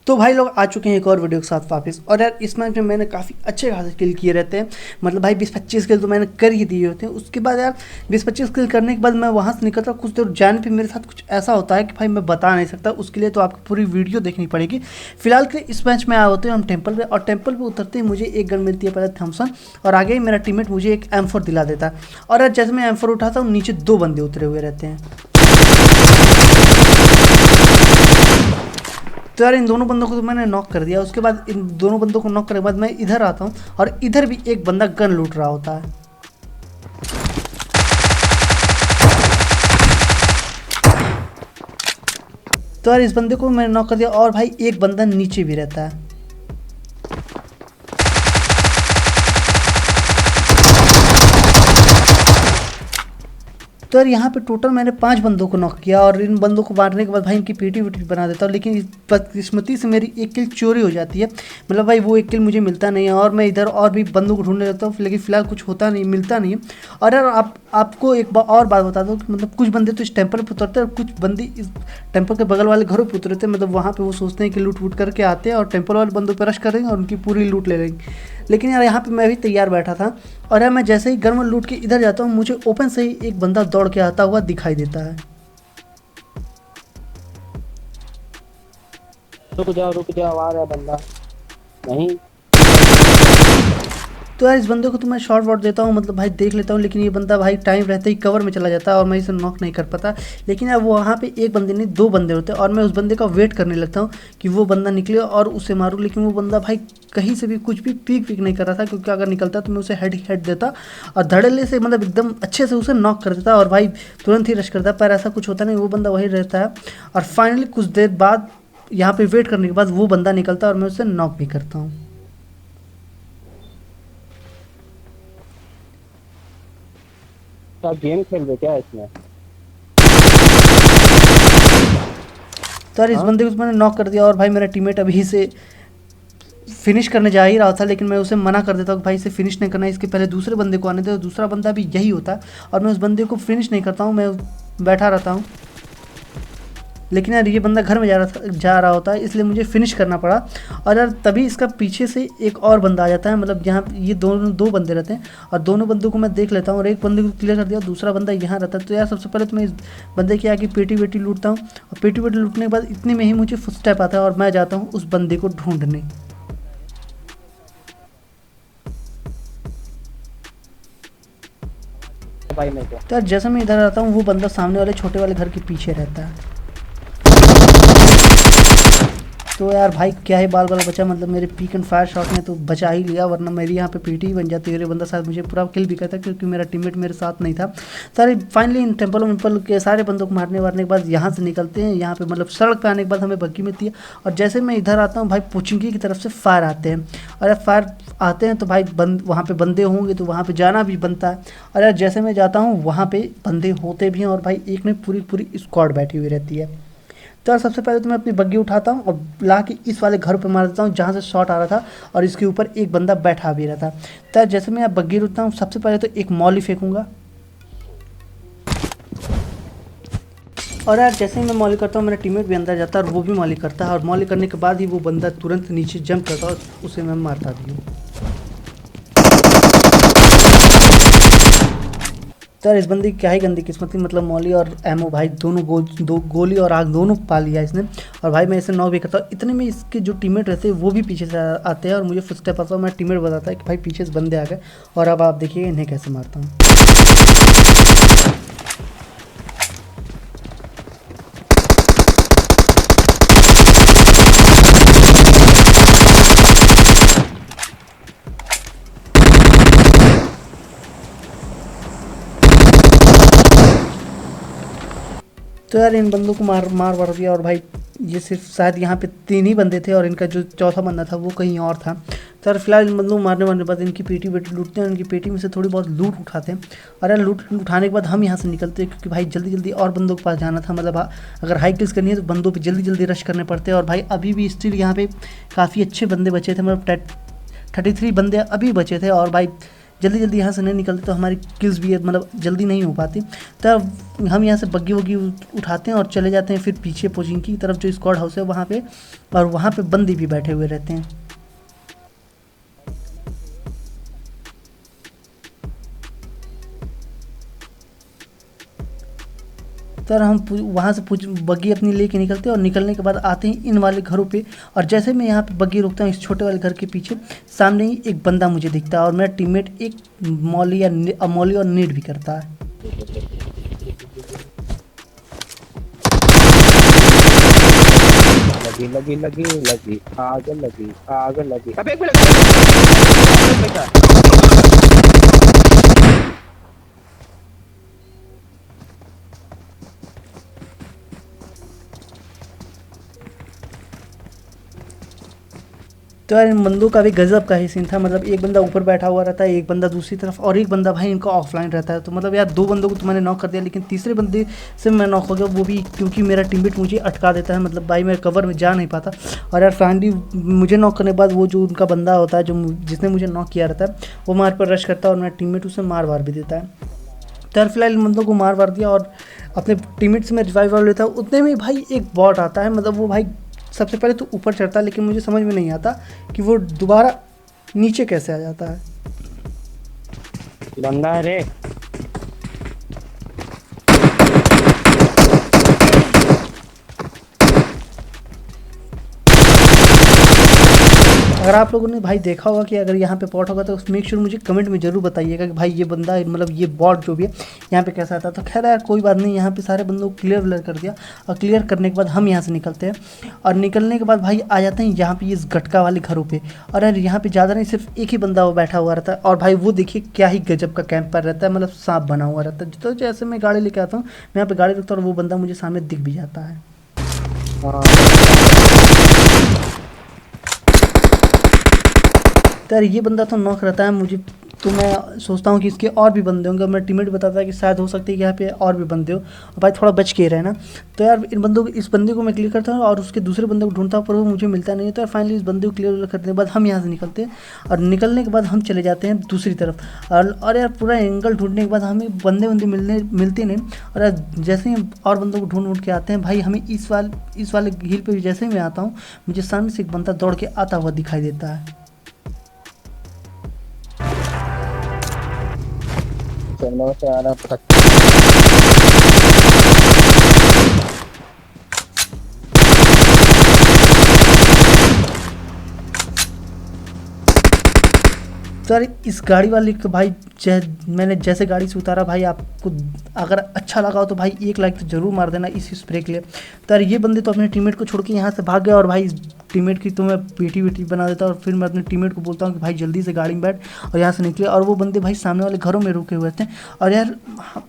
तो भाई लोग आ चुके हैं एक और वीडियो के साथ वापस। और यार इस मैच में मैंने काफ़ी अच्छे खासे किल किए रहते हैं। मतलब भाई 20-25 किल तो मैंने कर ही दिए होते हैं। उसके बाद यार 20-25 किल करने के बाद मैं वहाँ से निकलता कुछ देर जाने पे मेरे साथ कुछ ऐसा होता है कि भाई मैं बता नहीं सकता। उसके लिए तो आपको पूरी वीडियो देखनी पड़ेगी। फिलहाल के इस मैच में आए होते हैं हम टेम्पल पे, और टेम्पल पे उतरते ही मुझे एक गन मिलती है पहले थॉमसन, और आगे ही मेरा टीममेट मुझे एक M4 दिला देता है। और यार जैसे मैं M4 उठाता हूँ नीचे 2 बंदे उतरे हुए रहते हैं। तो यार इन दोनों बंदों को तो मैंने नॉक कर दिया। उसके बाद इन दोनों बंदों को नॉक करने के बाद मैं इधर आता हूँ और इधर भी एक बंदा गन लूट रहा होता है। तो यार इस बंदे को मैंने नॉक कर दिया और भाई एक बंदा नीचे भी रहता है। तो यार यहाँ पे टोटल मैंने 5 बंदों को नॉक किया, और इन बंदों को मारने के बाद भाई इनकी पीटी वीटी बना देता हूँ। लेकिन बदकिस्मती से मेरी एक किल चोरी हो जाती है। मतलब भाई वो एक किल मुझे मिलता नहीं है, और मैं इधर और भी बंदों को ढूंढने लगता हूँ, लेकिन फिलहाल कुछ होता नहीं, मिलता नहीं है। और यार आपको एक और बात बता दूँ कि मतलब कुछ बंदे तो इस टेम्पल पर उतरते हैं और कुछ बंदे इस टेम्पल के बगल वाले घरों पर उतरते हैं। मतलब वहाँ पर वो सोचते हैं कि लूट वूट करके आते हैं और टेम्पल वाले बंदों पर रश करेंगे और उनकी पूरी लूट ले लेंगे। लेकिन यार यहाँ पे मैं भी तैयार बैठा था, और यार मैं जैसे ही गन लूट के इधर जाता हूँ मुझे ओपन से ही एक बंदा दौड़ के आता हुआ दिखाई देता है। रुक जाओ आ रहा है बंदा। नहीं तो यार इस बंदे को तो मैं शॉर्ट वॉट देता हूँ, मतलब भाई देख लेता हूँ, लेकिन ये बंदा भाई टाइम रहते ही कवर में चला जाता है और मैं इसे नॉक नहीं कर पाता। लेकिन यार वो वहाँ पे एक बंदे नहीं 2 बंदे होते हैं, और मैं उस बंदे का वेट करने लगता हूँ कि वो बंदा निकले और उसे मारूँ। लेकिन वो बंदा भाई कहीं से भी कुछ भी पीक नहीं कर रहा था, क्योंकि अगर निकलता तो मैं उसे हेड देता और धड़ल्ले से मतलब एकदम अच्छे से उसे नॉक कर देता और भाई तुरंत ही रश करता। पर ऐसा कुछ होता नहीं, वो बंदा वही रहता है। और फाइनली कुछ देर बाद यहाँ पे वेट करने के बाद वो बंदा निकलता है और मैं उसे नॉक भी करता हूँ। आप गेम खेल रहे क्या इसमें? तो यार इस बंदे को मैंने नॉक कर दिया, और भाई मेरा टीममेट अभी से फिनिश करने जा ही रहा था, लेकिन मैं उसे मना कर देता हूँ कि भाई इसे फिनिश नहीं करना है, इसके पहले दूसरे बंदे को आने दे। दूसरा बंदा भी यही होता है और मैं उस बंदे को फिनिश नहीं करता हूँ, मैं बैठा रहता हूँ। लेकिन यार ये बंदा घर में जा रहा होता है, इसलिए मुझे फिनिश करना पड़ा। और यार तभी इसका पीछे से एक और बंदा आ जाता है। मतलब यहाँ ये दो बंदे रहते हैं, और दोनों बंदों को मैं देख लेता हूँ और एक बंदे को क्लियर कर दिया, दूसरा बंदा यहाँ रहता है। तो यार सबसे पहले तो मैं इस बंदे के आगे पेटी वेटी लूटता हूँ, और पेटी वेटी लूटने के बाद इतने में ही मुझे फुटस्टेप आता है और मैं जाता हूँ उस बंदे को ढूंढने। भाई मैं तो यार जैसे मैं इधर आता हूँ वो बंदा सामने वाले छोटे वाले घर के पीछे रहता है। तो यार भाई क्या ही बाल बचा, मतलब मेरे पीक एंड फायर शॉट ने तो बचा ही लिया, वरना मेरी यहाँ पे पीटी ही बन जाती है। बंदा शायद मुझे पूरा किल भी करता, क्योंकि मेरा टीममेट मेरे साथ नहीं था। सारे फाइनली इन टेम्पल के सारे बंदों को मारने के बाद यहाँ से निकलते हैं। यहाँ पे मतलब सड़क पे आने के बाद हमें बग्गी मिलती है, और जैसे मैं इधर आता हूँ भाई पुचिंगी की तरफ से फायर आते हैं। और यार फायर आते हैं तो भाई वहाँ पे बंदे होंगे तो वहाँ पे जाना भी बनता है। और यार जैसे मैं जाता हूँ वहाँ पे बंदे होते भी हैं, और भाई एक ने पूरी स्क्वाड बैठी हुई रहती है। तो यार सबसे पहले तो मैं अपनी बग्गी उठाता हूँ और ला के इस वाले घर पे मार देता हूँ जहाँ से शॉट आ रहा था, और इसके ऊपर एक बंदा बैठा भी रहा था। तो यार जैसे मैं बग्गी उठता हूँ सबसे पहले तो एक मॉली फेंकूंगा, और यार जैसे ही मैं मॉली करता हूँ मेरा टीममेट भी अंदर जाता है और वो भी मॉली करता है, और मॉली करने के बाद ही वो बंदा तुरंत नीचे जंप करता है और उसे मैं मारता भी हूँ। तो यार इस बंदी की क्या ही गंदी किस्मत थी, मतलब मौली और एमओ भाई दोनों गोली और आग दोनों पा लिया इसने। और भाई मैं इसे नॉक भी करता हूँ। इतने में इसके जो टीममेट रहते हैं वो भी पीछे से आते हैं और मुझे फुटस्टेप आता है। मेरा टीममेट बताता है कि भाई पीछे से बंदे आ गए, और अब आप देखिए इन्हें कैसे मारता हूँ। तो यार इन बंदों को मार दिया, और भाई ये सिर्फ शायद यहाँ पे 3 ही बंदे थे, और इनका जो चौथा बंदा था वो कहीं और था। तो यार फिलहाल इन बंदों को मारने के बाद इनकी पेटी वेटी लूटते हैं, उनकी पेटी में से थोड़ी बहुत लूट उठाते हैं। और यार लूट उठाने के बाद हम यहाँ से निकलते हैं, क्योंकि भाई जल्दी और बंदों के पास जाना था। मतलब अगर हाई किल्स करनी है तो बंदों पर जल्दी रश करने पड़ते हैं। और भाई अभी भी स्टिल यहाँ पे काफ़ी अच्छे बंदे बचे थे, मतलब 33 बंदे अभी बचे थे। और भाई जल्दी जल्दी यहाँ से नहीं निकलते तो हमारी किल्स भी मतलब जल्दी नहीं हो पाती। तब हम यहाँ से बग्गी वग्गी उठाते हैं और चले जाते हैं फिर पीछे पोजिंग की तरफ जो स्क्वाड हाउस है वहाँ पे, और वहाँ पे बंदे भी बैठे हुए रहते हैं। तो हम वहाँ से बग्गी अपनी लेके निकलते हैं और निकलने के बाद आते हैं इन वाले घरों पे। और जैसे मैं यहाँ पे बग्गी रुकता हूँ इस छोटे वाले घर के पीछे, सामने ही एक बंदा मुझे दिखता है और मेरा टीममेट एक मौली और नीड भी करता है। लगी लगी लगी लगी आग लगी आग लगी। अबे एक मिनट तो यार इन बंदों का भी गजब का ही सीन था। मतलब एक बंदा ऊपर बैठा हुआ रहता है, एक बंदा दूसरी तरफ, और एक बंदा भाई इनका ऑफलाइन रहता है। तो मतलब यार 2 बंदों को तो मैंने नॉक कर दिया, लेकिन तीसरे बंदे से मैं नॉक हो गया, वो भी क्योंकि मेरा टीममेट मुझे अटका देता है। मतलब भाई मैं कवर में जा नहीं पाता। और यार फाइनली मुझे नॉक करने के बाद वो जो उनका बंदा होता है जो जिसने मुझे नॉक किया रहता है, वो मार पर रश करता है और मेरा टीममेट उसे मार भी देता है। तो यार फिलहाल इन बंदों को मार दिया और अपने टीममेट से मैं रिवाइव लेता हूँ। उतने में भाई एक बॉट आता है। मतलब वो भाई सबसे पहले तो ऊपर चढ़ता है, लेकिन मुझे समझ में नहीं आता कि वो दोबारा नीचे कैसे आ जाता है। बंदा है रे। अगर आप लोगों ने भाई देखा होगा कि अगर यहाँ पे बॉट होगा तो मेक श्योर मुझे कमेंट में ज़रूर बताइएगा कि भाई ये बंदा मतलब ये बॉट जो भी है यहाँ पे कैसा आता है। तो खैर यार कोई बात नहीं, यहाँ पे सारे बंदों को क्लियर कर दिया। और क्लियर करने के बाद हम यहाँ से निकलते हैं और निकलने के बाद भाई आ जाते हैं यहाँ पे इस गटका वाले घरों पे। और यार यहाँ पे ज़्यादा नहीं, सिर्फ एक ही बंदा वो बैठा हुआ रहता है। और भाई वो देखिए क्या ही गजब का कैंप पर रहता है, मतलब सांप बना हुआ रहता है। तो जैसे मैं गाड़ी लेके आता हूँ, मैं यहाँ पे गाड़ी रुकता हूँ और वो बंदा मुझे सामने दिख भी जाता है। तो यार ये बंदा तो नॉक रहता है मुझे, तो मैं सोचता हूँ कि इसके और भी बंदे होंगे। मेरा टीममेट बताता है कि शायद हो सकती है कि यहाँ पे और भी बंदे हो, और भाई थोड़ा बच के रहना। तो यार इन बंदों को, इस बंदे को मैं क्लियर करता हूँ और उसके दूसरे बंदे को ढूंढता हूँ, पर वो मुझे मिलता नहीं है। तो यार फाइनली इस बंदे को क्लियर करने के बाद हम यहाँ से निकलते हैं और निकलने के बाद हम चले जाते हैं दूसरी तरफ। और यार पूरा एंगल ढूंढने के बाद हमें बंदे मिलते नहीं। और यार जैसे ही और बंदों को ढूंढ के आते हैं भाई, हमें इस वाले हिल पर जैसे ही मैं आता हूँ, मुझे सामने से एक बंदा दौड़ के आता हुआ दिखाई देता है। चलने से आ रहा तो यार इस गाड़ी वाले को भाई मैंने जैसे गाड़ी से उतारा भाई, आपको अगर अच्छा लगा हो तो भाई 1 लाइक तो ज़रूर मार देना इस स्प्रे के लिए। तो यार ये बंदे तो अपने टीममेट को छोड़ के यहाँ से भाग गए, और भाई टीममेट की तो मैं पीटी बना देता और फिर मैं अपने टीममेट को बोलता हूँ कि भाई जल्दी से गाड़ी में बैठ और यहाँ से निकले। और वो बंदे भाई सामने वाले घरों में रुके हुए थे। और यार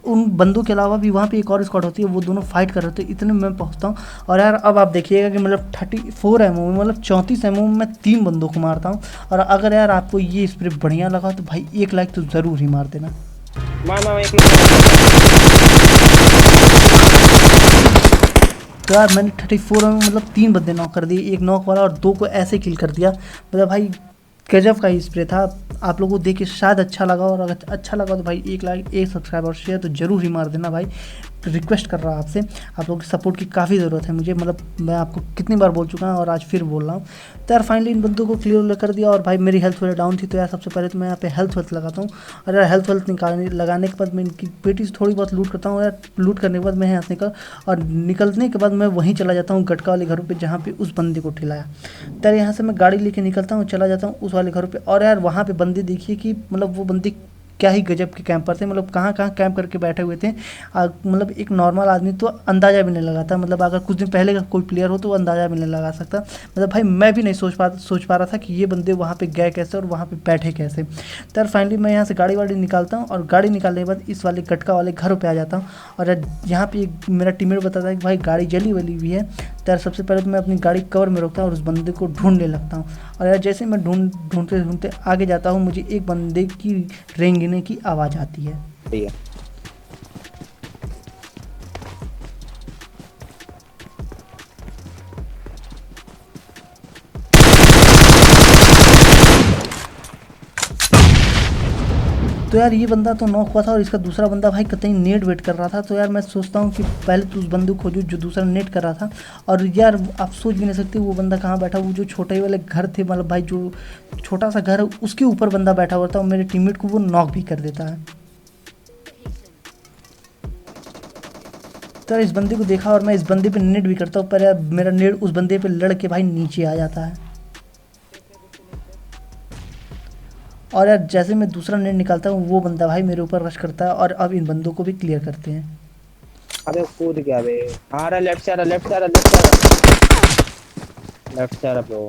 उन बंदों के अलावा भी वहाँ पे एक और स्क्वाड होती है, वो दोनों फाइट कर रहे थे। इतने में मैं पहुँचता हूँ और यार अब आप देखिएगा कि मतलब 34 एमओ में, मतलब 34 एमओ में मैं 3 बंदों को मारता हूँ। और अगर यार आपको ये स्प्रे बढ़िया लगा तो भाई 1 लाइक तो ज़रूर ही मार देना। तो यार मैंने 34 में मतलब 3 बंदे नॉक कर दिए, एक नॉक वाला और 2 को ऐसे किल कर दिया। मतलब भाई गजब का ही स्प्रे था। आप लोगों को देख के शायद अच्छा लगा, और अगर अच्छा लगा तो भाई 1 लाइक, 1 सब्सक्राइब और शेयर तो ज़रूर ही मार देना भाई। रिक्वेस्ट कर रहा हूँ आपसे, आप लोगों की सपोर्ट की काफ़ी ज़रूरत है मुझे। मतलब मैं आपको कितनी बार बोल चुका हूँ और आज फिर बोल रहा हूँ। तो यार फाइनली इन बंदों को क्लियर कर दिया। और भाई मेरी हेल्थ थोड़ी डाउन थी, तो यार सबसे पहले तो मैं यहाँ पे हेल्थ लगाता हूँ। और यार हेल्थ लगाने के बाद मैं इनकी पेटी से थोड़ी बहुत लूट करता हूँ। यार लूट करने के बाद मैं यहाँ से निकलने के बाद मैं वहीं चला जाता हूँ गटका वाले घरों पर, जहाँ पर उस बंदे को ठिलाया। तो यार यहाँ से मैं गाड़ी लेके निकलता हूँ, चला जाता हूँ उस वाले घरों पर। और यार वहाँ पर बंदे देखिए कि मतलब वो बंदे क्या ही गजब के कैंपर थे। मतलब कहाँ कहाँ कैंप करके बैठे हुए थे। मतलब एक नॉर्मल आदमी तो अंदाज़ा भी नहीं लगाता। मतलब अगर कुछ दिन पहले का कोई प्लेयर हो तो वो अंदाज़ा भी नहीं लगा सकता। मतलब भाई मैं भी नहीं सोच पा रहा था कि ये बंदे वहाँ पे गए कैसे और वहाँ पे बैठे कैसे। तो यार फाइनली मैं यहाँ से गाड़ी वाड़ी निकालता हूँ, और गाड़ी निकालने के बाद इस वाले गटका वाले घरों पर आ जाता हूँ। और यहाँ पे मेरा टीममेट बताता है कि भाई गाड़ी जली वली हुई है। तो यार सबसे पहले तो मैं अपनी गाड़ी कवर में रोकता हूँ और उस बंदे को ढूंढने लगता हूँ। और यार जैसे मैं ढूंढते आगे जाता हूँ, मुझे एक बंदे की रेंगने की आवाज़ आती है। तो यार ये बंदा तो नॉक हुआ था और इसका दूसरा बंदा भाई कतई नेट वेट कर रहा था। तो यार मैं सोचता हूँ कि पहले तो उस बंदे को खोजूँ जो दूसरा नेट कर रहा था। और यार आप सोच भी नहीं सकते वो बंदा कहाँ बैठा, वो जो छोटे वाले घर थे, मतलब भाई जो छोटा सा घर है उसके ऊपर बंदा बैठा हुआ था और मेरे टीममेट को वो नॉक भी कर देता है। तो यार इस बंदे को देखा और मैं इस बंदे पे नेट भी करता हूँ, पर यार मेरा नेट उस बंदे पे लड़ के भाई नीचे आ जाता है। और यार जैसे मैं दूसरा नेट निकालता हूँ वो बंदा भाई मेरे ऊपर रश करता है और अब इन बंदों को भी क्लियर करते हैं। अबे कूद गया बे। आ रहा लेफ्ट से आ रहा, लेफ्ट से आ रहा, लेफ्ट से आ रहा, लेफ्ट से आ रहा ब्रो।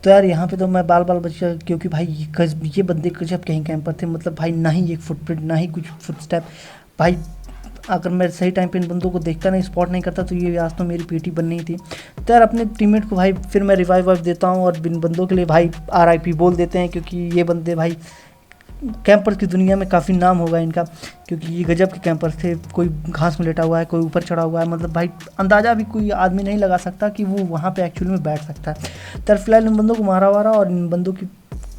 तो यार यहाँ पे तो मैं बाल बाल बच गया, क्योंकि भाई ये बंदे जब कहीं कैंपर थे, मतलब भाई ना ही एक फुटप्रिंट ना ही कुछ फुटस्टेप। भाई अगर मैं सही टाइम पे इन बंदों को देखता नहीं, स्पॉट नहीं करता, तो ये आज तो मेरी पीटी बननी थी। तो यार अपने टीममेट को भाई फिर मैं रिवाइव देता हूँ और इन बंदों के लिए भाई RIP बोल देते हैं, क्योंकि ये बंदे भाई कैंपर्स की दुनिया में काफ़ी नाम होगा इनका, क्योंकि ये गजब के कैंपर्स थे। कोई घास में लेटा हुआ है, कोई ऊपर चढ़ा हुआ है, मतलब भाई अंदाज़ा भी कोई आदमी नहीं लगा सकता कि वो वहाँ पे एक्चुअली में बैठ सकता है। तो फिलहाल इन बंदों को मारा वारा और इन बंदों की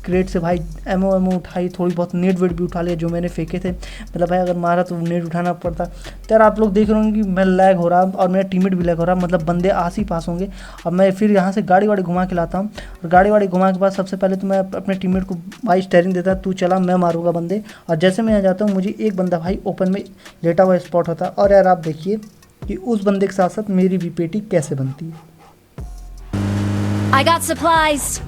क्रेट से भाई एमओ उठाई, थोड़ी बहुत नेट वेट भी उठा लिया जो मैंने फेंके थे। मतलब भाई अगर मारा तो नेट उठाना पड़ता। तो यार आप लोग देख रहे होंगे कि मैं लैग हो रहा और मेरा टीममेट भी लैग हो रहा, मतलब बंदे आस ही पास होंगे। अब मैं फिर यहाँ से गाड़ी वाड़ी घुमा के लाता हूँ और गाड़ी वाड़ी घुमा के बाद सबसे पहले तो मैं अपने टीममेट को भाई स्टेयरिंग देता, तू चला मैं मारूंगा बंदे। और जैसे मैं यहाँ जाता हूँ मुझे एक बंदा भाई ओपन में लेटा हुआ स्पॉट होता है। और यार आप देखिए कि उस बंदे के साथ साथ मेरी भी पेटी कैसे बनती है। I got supplies.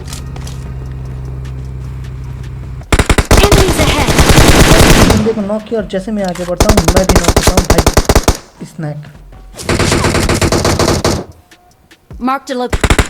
Enemies ahead. बंदे को नॉक किया और जैसे मैं आगे बढ़ता हूँ मैं भी नॉक होता हूँ भाई। Snack Marked a location.